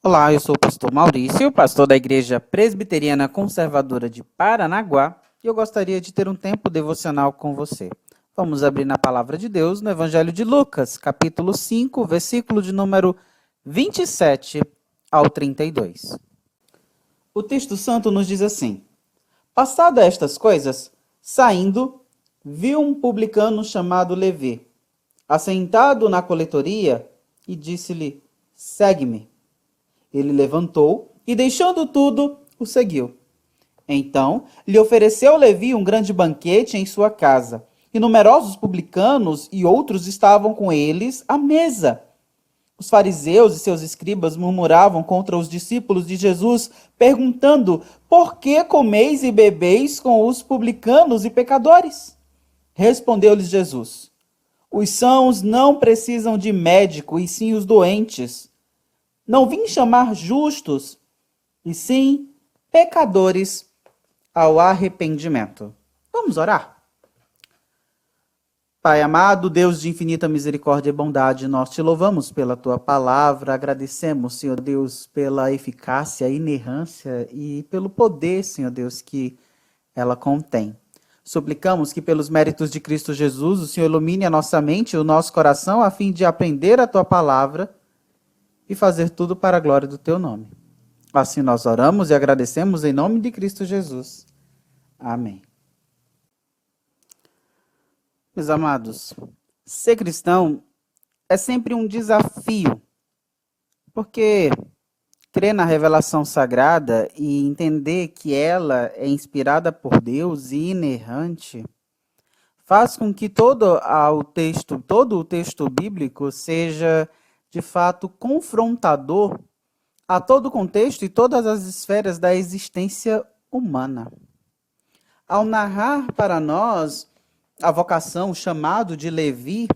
Olá, eu sou o pastor Maurício, pastor da Igreja Presbiteriana Conservadora de Paranaguá, e eu gostaria de ter um tempo devocional com você. Vamos abrir na palavra de Deus no Evangelho de Lucas, capítulo 5, versículo de número 27 ao 32. O texto santo nos diz assim: Passado estas coisas, saindo, viu um publicano chamado Levi, assentado na coletoria, e disse-lhe: Segue-me. Ele levantou e, deixando tudo, o seguiu. Então, lhe ofereceu Levi um grande banquete em sua casa, e numerosos publicanos e outros estavam com eles à mesa. Os fariseus e seus escribas murmuravam contra os discípulos de Jesus, perguntando: Por que comeis e bebeis com os publicanos e pecadores? Respondeu-lhes Jesus: Os sãos não precisam de médico, e sim os doentes. Não vim chamar justos, e sim pecadores ao arrependimento. Vamos orar? Pai amado, Deus de infinita misericórdia e bondade, nós te louvamos pela tua palavra, agradecemos, Senhor Deus, pela eficácia, inerrância e pelo poder, Senhor Deus, que ela contém. Suplicamos que pelos méritos de Cristo Jesus, o Senhor ilumine a nossa mente e o nosso coração a fim de aprender a tua palavra e fazer tudo para a glória do teu nome. Assim nós oramos e agradecemos em nome de Cristo Jesus. Amém. Meus amados, ser cristão é sempre um desafio, porque crer na revelação sagrada e entender que ela é inspirada por Deus e inerrante, faz com que todo o texto bíblico seja, de fato, confrontador a todo o contexto e todas as esferas da existência humana. Ao narrar para nós a vocação, o chamado de Levi,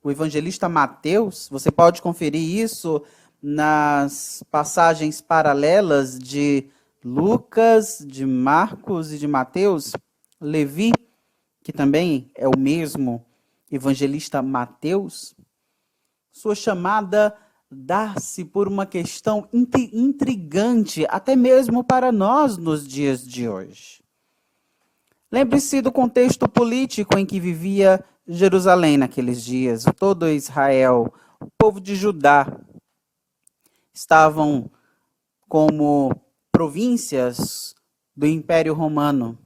o evangelista Mateus, você pode conferir isso nas passagens paralelas de Lucas, de Marcos e de Mateus. Levi, que também é o mesmo evangelista Mateus, sua chamada dá-se por uma questão intrigante, até mesmo para nós nos dias de hoje. Lembre-se do contexto político em que vivia Jerusalém naqueles dias. Todo Israel, o povo de Judá, estavam como províncias do Império Romano.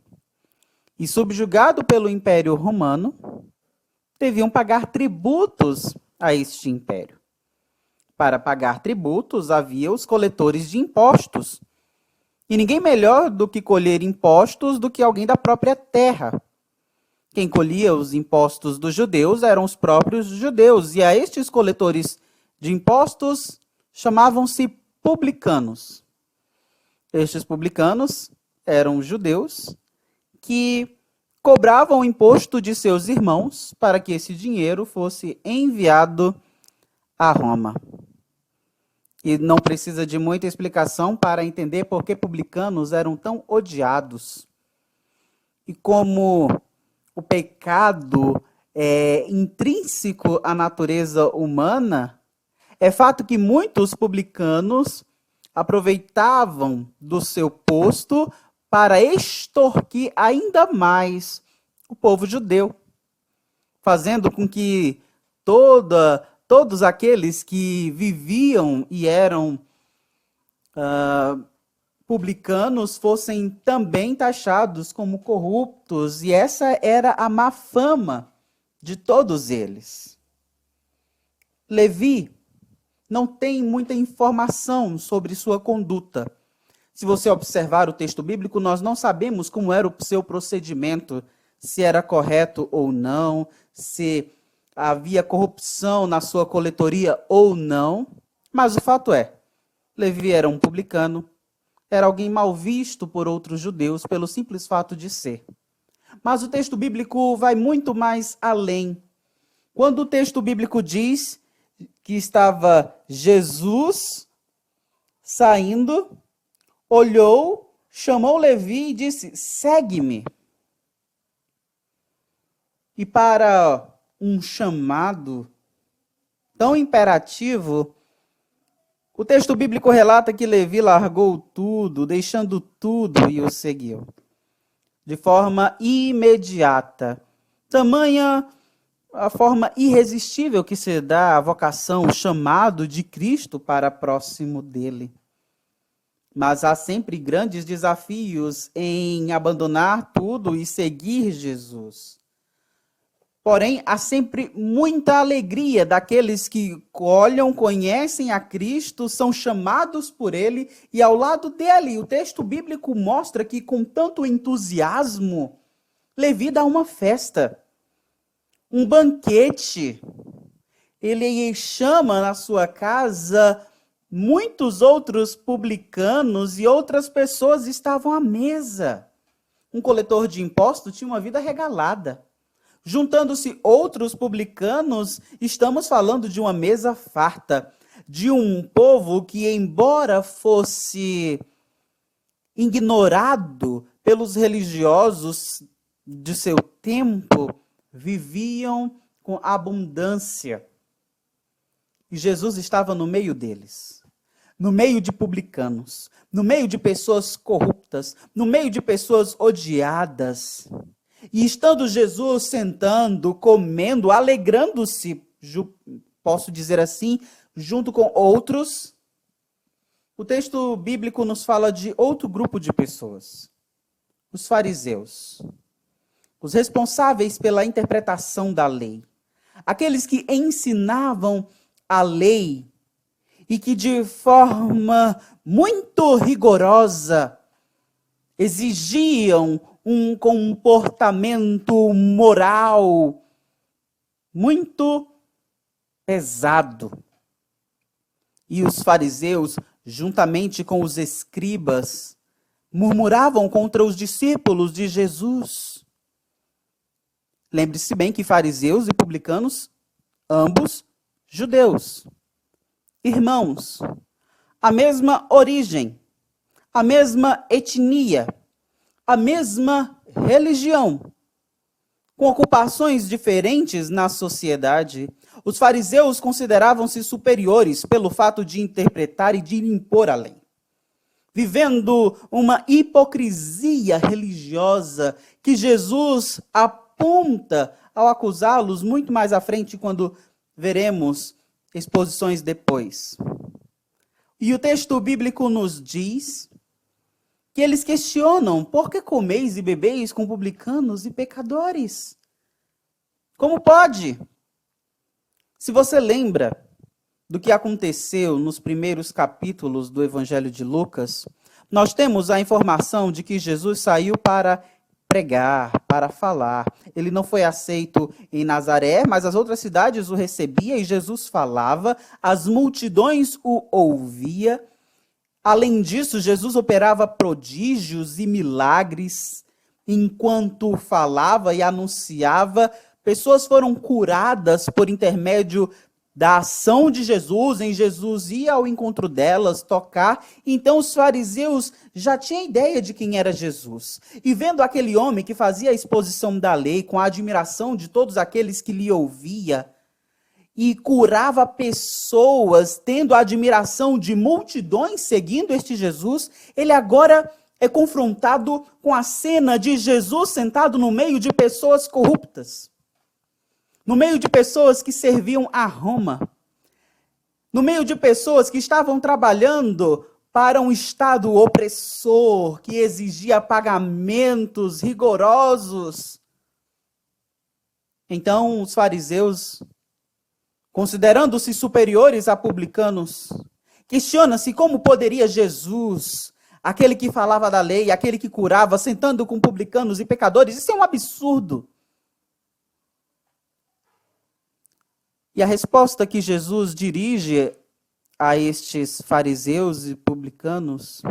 E subjugado pelo Império Romano, deviam pagar tributos a este império. Para pagar tributos, havia os coletores de impostos. E ninguém melhor do que colher impostos do que alguém da própria terra. Quem colhia os impostos dos judeus eram os próprios judeus. E a estes coletores de impostos chamavam-se publicanos. Estes publicanos eram judeus que cobravam o imposto de seus irmãos para que esse dinheiro fosse enviado a Roma. E não precisa de muita explicação para entender por que publicanos eram tão odiados. E como o pecado é intrínseco à natureza humana, é fato que muitos publicanos aproveitavam do seu posto para extorquir ainda mais o povo judeu, fazendo com que todos aqueles que viviam e eram publicanos fossem também taxados como corruptos, e essa era a má fama de todos eles. Levi não tem muita informação sobre sua conduta. Se você observar o texto bíblico, nós não sabemos como era o seu procedimento, se era correto ou não, se havia corrupção na sua coletoria ou não, mas o fato é, Levi era um publicano, era alguém mal visto por outros judeus pelo simples fato de ser. Mas o texto bíblico vai muito mais além. Quando o texto bíblico diz que estava Jesus saindo, olhou, chamou Levi e disse: segue-me. E para um chamado tão imperativo, O texto bíblico relata que Levi largou tudo, deixando tudo e o seguiu. De forma imediata. Tamanha a forma irresistível que se dá à vocação, o chamado de Cristo para próximo dele. Mas há sempre grandes desafios em abandonar tudo e seguir Jesus. Porém, há sempre muita alegria daqueles que olham, conhecem a Cristo, são chamados por Ele, e ao lado dele, o texto bíblico mostra que com tanto entusiasmo, Levi dá uma festa, um banquete. Ele chama na sua casa muitos outros publicanos e outras pessoas estavam à mesa. Um coletor de impostos tinha uma vida regalada. Juntando-se outros publicanos, estamos falando de uma mesa farta, de um povo que, embora fosse ignorado pelos religiosos de seu tempo, viviam com abundância. E Jesus estava no meio deles, no meio de publicanos, no meio de pessoas corruptas, no meio de pessoas odiadas. E estando Jesus sentando, comendo, alegrando-se, posso dizer assim, junto com outros, o texto bíblico nos fala de outro grupo de pessoas, os fariseus, os responsáveis pela interpretação da lei, aqueles que ensinavam a lei e que de forma muito rigorosa exigiam um comportamento moral muito pesado. E os fariseus, juntamente com os escribas, murmuravam contra os discípulos de Jesus. Lembre-se bem que fariseus e publicanos, ambos judeus, irmãos, a mesma origem, a mesma etnia, a mesma religião, com ocupações diferentes na sociedade. Os fariseus consideravam-se superiores pelo fato de interpretar e de impor a lei, vivendo uma hipocrisia religiosa que Jesus aponta ao acusá-los muito mais à frente, quando veremos exposições depois. E o texto bíblico nos diz que eles questionam: por que comeis e bebeis com publicanos e pecadores? Como pode? Se você lembra do que aconteceu nos primeiros capítulos do Evangelho de Lucas, nós temos a informação de que Jesus saiu para pregar, para falar. Ele não foi aceito em Nazaré, mas as outras cidades o recebiam e Jesus falava, as multidões o ouviam. Além disso, Jesus operava prodígios e milagres enquanto falava e anunciava. Pessoas foram curadas por intermédio da ação de Jesus, em Jesus ia ao encontro delas, tocar. Então os fariseus já tinham ideia de quem era Jesus. E vendo aquele homem que fazia a exposição da lei, com a admiração de todos aqueles que lhe ouvia, e curava pessoas, tendo a admiração de multidões seguindo este Jesus, ele agora é confrontado com a cena de Jesus sentado no meio de pessoas corruptas, no meio de pessoas que serviam a Roma, no meio de pessoas que estavam trabalhando para um Estado opressor, que exigia pagamentos rigorosos. Então, os fariseus, considerando-se superiores a publicanos, questiona-se como poderia Jesus, aquele que falava da lei, aquele que curava, sentando com publicanos e pecadores. Isso é um absurdo. E a resposta que Jesus dirige a estes fariseus e publicanos,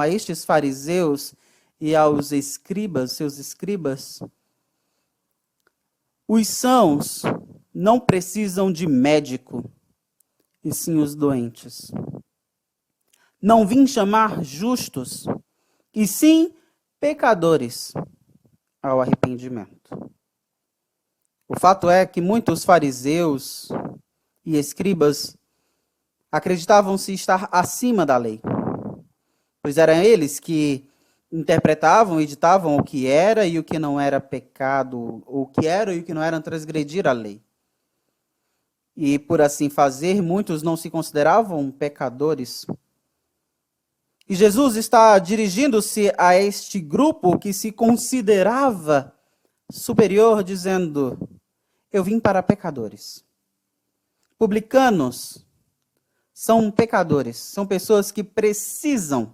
a estes fariseus e aos escribas, seus escribas, os sãos não precisam de médico, e sim os doentes. Não vim chamar justos, e sim pecadores ao arrependimento. O fato é que muitos fariseus e escribas acreditavam-se estar acima da lei, pois eram eles que interpretavam e ditavam o que era e o que não era pecado, o que era e o que não era transgredir a lei. E por assim fazer, muitos não se consideravam pecadores. E Jesus está dirigindo-se a este grupo que se considerava superior, dizendo: eu vim para pecadores. Publicanos são pecadores, são pessoas que precisam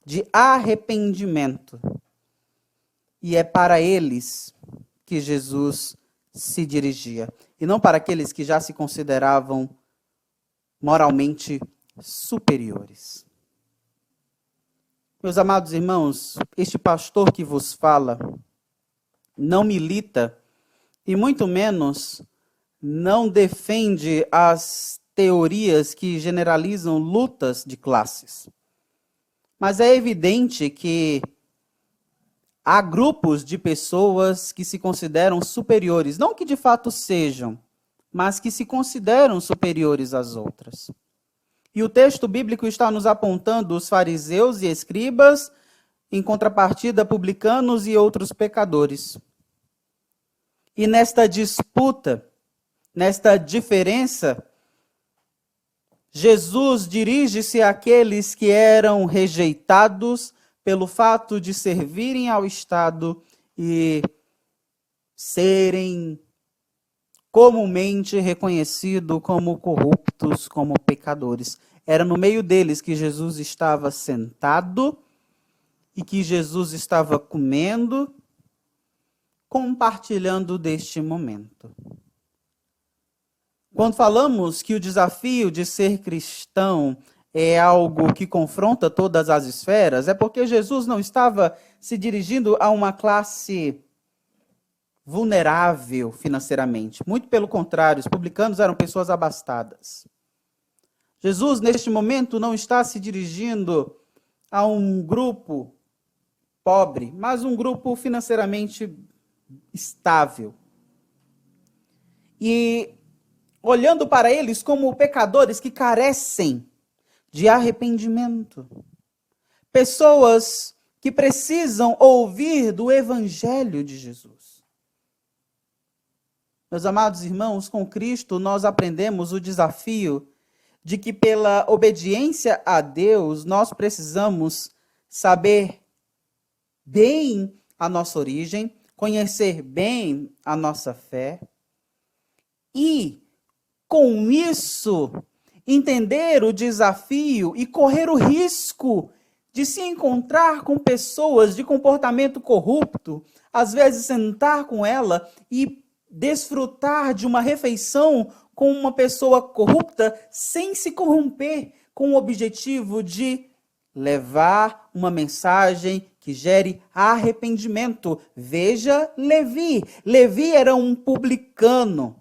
de arrependimento. E é para eles que Jesus se dirigia, e não para aqueles que já se consideravam moralmente superiores. Meus amados irmãos, este pastor que vos fala não milita, e muito menos não defende as teorias que generalizam lutas de classes. Mas é evidente que há grupos de pessoas que se consideram superiores, não que de fato sejam, mas que se consideram superiores às outras. E o texto bíblico está nos apontando os fariseus e escribas, em contrapartida, publicanos e outros pecadores. E nesta disputa, nesta diferença, Jesus dirige-se àqueles que eram rejeitados pelo fato de servirem ao Estado e serem comumente reconhecidos como corruptos, como pecadores. Era no meio deles que Jesus estava sentado e que Jesus estava comendo, compartilhando deste momento. Quando falamos que o desafio de ser cristão é algo que confronta todas as esferas, é porque Jesus não estava se dirigindo a uma classe vulnerável financeiramente. Muito pelo contrário, os publicanos eram pessoas abastadas. Jesus, neste momento, não está se dirigindo a um grupo pobre, mas um grupo financeiramente estável. E olhando para eles como pecadores que carecem de arrependimento. Pessoas que precisam ouvir do Evangelho de Jesus. Meus amados irmãos, com Cristo nós aprendemos o desafio de que pela obediência a Deus nós precisamos saber bem a nossa origem, conhecer bem a nossa fé e, com isso, entender o desafio e correr o risco de se encontrar com pessoas de comportamento corrupto, às vezes sentar com ela e desfrutar de uma refeição com uma pessoa corrupta sem se corromper, com o objetivo de levar uma mensagem que gere arrependimento. Veja Levi. Levi era um publicano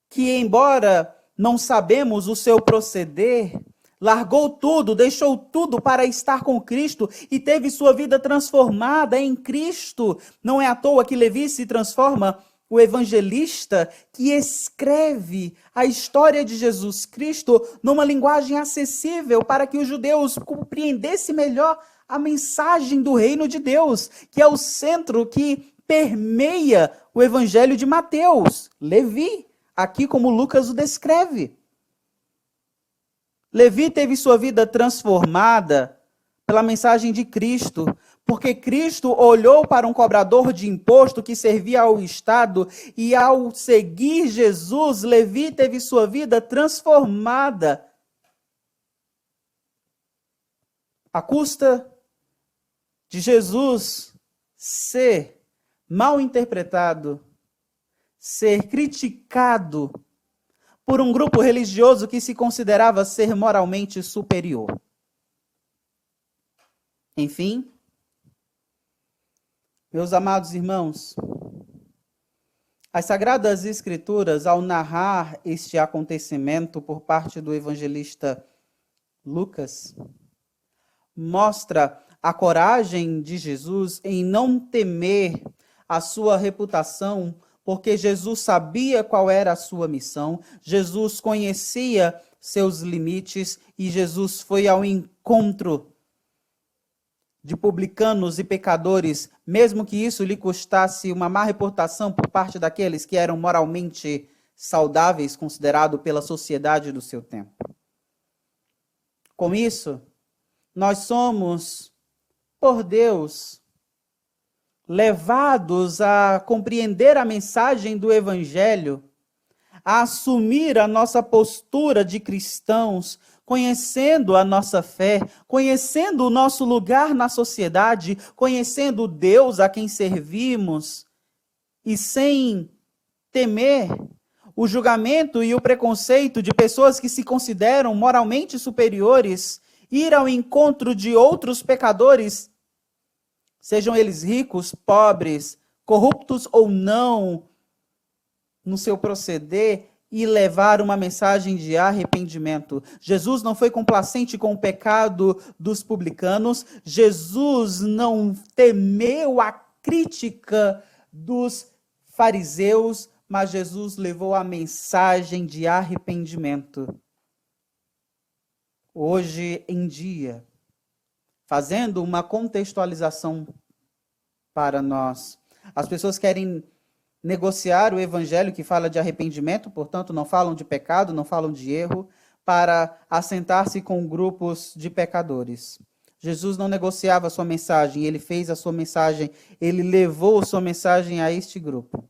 que, embora não sabemos o seu proceder, largou tudo, deixou tudo para estar com Cristo e teve sua vida transformada em Cristo. Não é à toa que Levi se transforma o evangelista que escreve a história de Jesus Cristo numa linguagem acessível para que os judeus compreendessem melhor a mensagem do reino de Deus, que é o centro que permeia o evangelho de Mateus. Levi, aqui como Lucas o descreve. Levi teve sua vida transformada pela mensagem de Cristo, porque Cristo olhou para um cobrador de imposto que servia ao Estado e, ao seguir Jesus, Levi teve sua vida transformada. À custa de Jesus ser mal interpretado, ser criticado por um grupo religioso que se considerava ser moralmente superior. Enfim, meus amados irmãos, as Sagradas Escrituras, ao narrar este acontecimento por parte do evangelista Lucas, mostra a coragem de Jesus em não temer a sua reputação porque Jesus sabia qual era a sua missão, Jesus conhecia seus limites e Jesus foi ao encontro de publicanos e pecadores, mesmo que isso lhe custasse uma má reputação por parte daqueles que eram moralmente saudáveis, considerado pela sociedade do seu tempo. Com isso, nós somos, por Deus, levados a compreender a mensagem do Evangelho, a assumir a nossa postura de cristãos, conhecendo a nossa fé, conhecendo o nosso lugar na sociedade, conhecendo o Deus a quem servimos, e sem temer o julgamento e o preconceito de pessoas que se consideram moralmente superiores, ir ao encontro de outros pecadores, sejam eles ricos, pobres, corruptos ou não, no seu proceder, e levar uma mensagem de arrependimento. Jesus não foi complacente com o pecado dos publicanos, Jesus não temeu a crítica dos fariseus, mas Jesus levou a mensagem de arrependimento. Hoje em dia, fazendo uma contextualização para nós, as pessoas querem negociar o evangelho que fala de arrependimento, portanto não falam de pecado, não falam de erro, para assentar-se com grupos de pecadores. Jesus não negociava a sua mensagem, ele fez a sua mensagem, ele levou a sua mensagem a este grupo.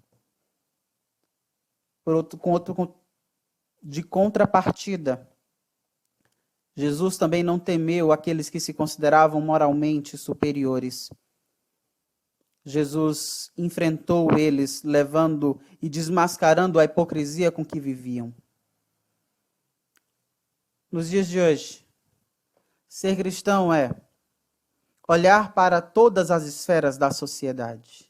De contrapartida, Jesus também não temeu aqueles que se consideravam moralmente superiores. Jesus enfrentou eles, levando e desmascarando a hipocrisia com que viviam. Nos dias de hoje, ser cristão é olhar para todas as esferas da sociedade.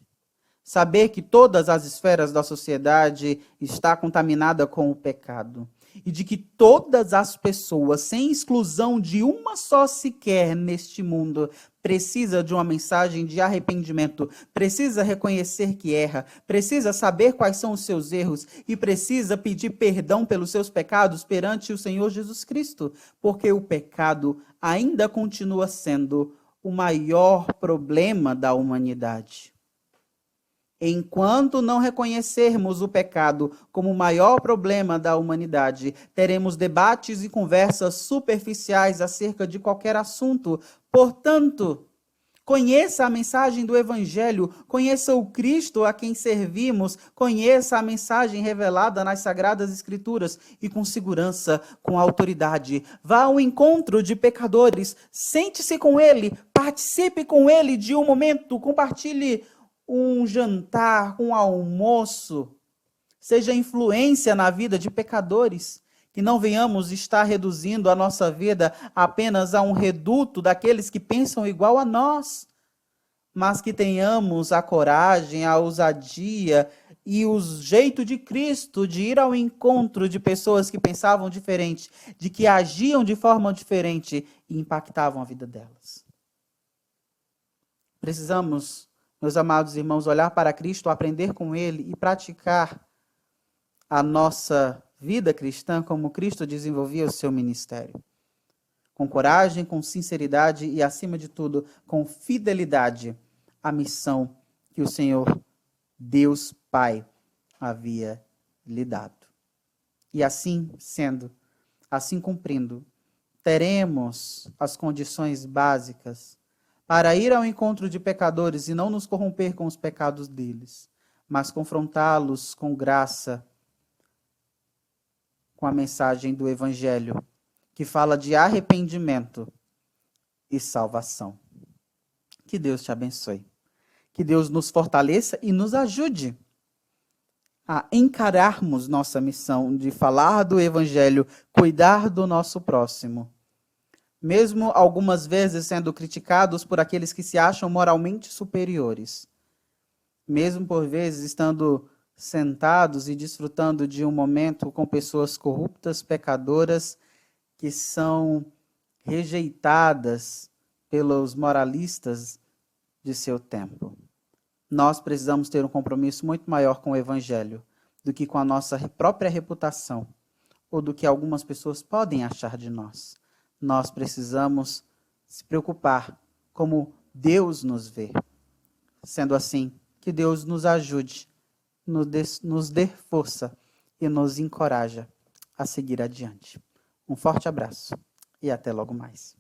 Saber que todas as esferas da sociedade está contaminada com o pecado. E de que todas as pessoas, sem exclusão de uma só sequer neste mundo, precisa de uma mensagem de arrependimento, precisa reconhecer que erra, precisa saber quais são os seus erros e precisa pedir perdão pelos seus pecados perante o Senhor Jesus Cristo, porque o pecado ainda continua sendo o maior problema da humanidade. Enquanto não reconhecermos o pecado como o maior problema da humanidade, teremos debates e conversas superficiais acerca de qualquer assunto. Portanto, conheça a mensagem do Evangelho, conheça o Cristo a quem servimos, conheça a mensagem revelada nas Sagradas Escrituras e com segurança, com autoridade. Vá ao encontro de pecadores, sente-se com ele, participe com ele de um momento, compartilhe um jantar, um almoço, seja influência na vida de pecadores, que não venhamos estar reduzindo a nossa vida apenas a um reduto daqueles que pensam igual a nós, mas que tenhamos a coragem, a ousadia e o jeito de Cristo de ir ao encontro de pessoas que pensavam diferente, de que agiam de forma diferente e impactavam a vida delas. Precisamos, meus amados irmãos, olhar para Cristo, aprender com Ele e praticar a nossa vida cristã como Cristo desenvolvia o seu ministério. Com coragem, com sinceridade e, acima de tudo, com fidelidade à missão que o Senhor, Deus Pai, havia lhe dado. E assim sendo, assim cumprindo, teremos as condições básicas para ir ao encontro de pecadores e não nos corromper com os pecados deles, mas confrontá-los com graça, com a mensagem do Evangelho, que fala de arrependimento e salvação. Que Deus te abençoe. Que Deus nos fortaleça e nos ajude a encararmos nossa missão de falar do Evangelho, cuidar do nosso próximo, mesmo algumas vezes sendo criticados por aqueles que se acham moralmente superiores, mesmo por vezes estando sentados e desfrutando de um momento com pessoas corruptas, pecadoras, que são rejeitadas pelos moralistas de seu tempo. Nós precisamos ter um compromisso muito maior com o Evangelho do que com a nossa própria reputação ou do que algumas pessoas podem achar de nós. Nós precisamos se preocupar como Deus nos vê. Sendo assim, que Deus nos ajude, nos dê força e nos encoraja a seguir adiante. Um forte abraço e até logo mais.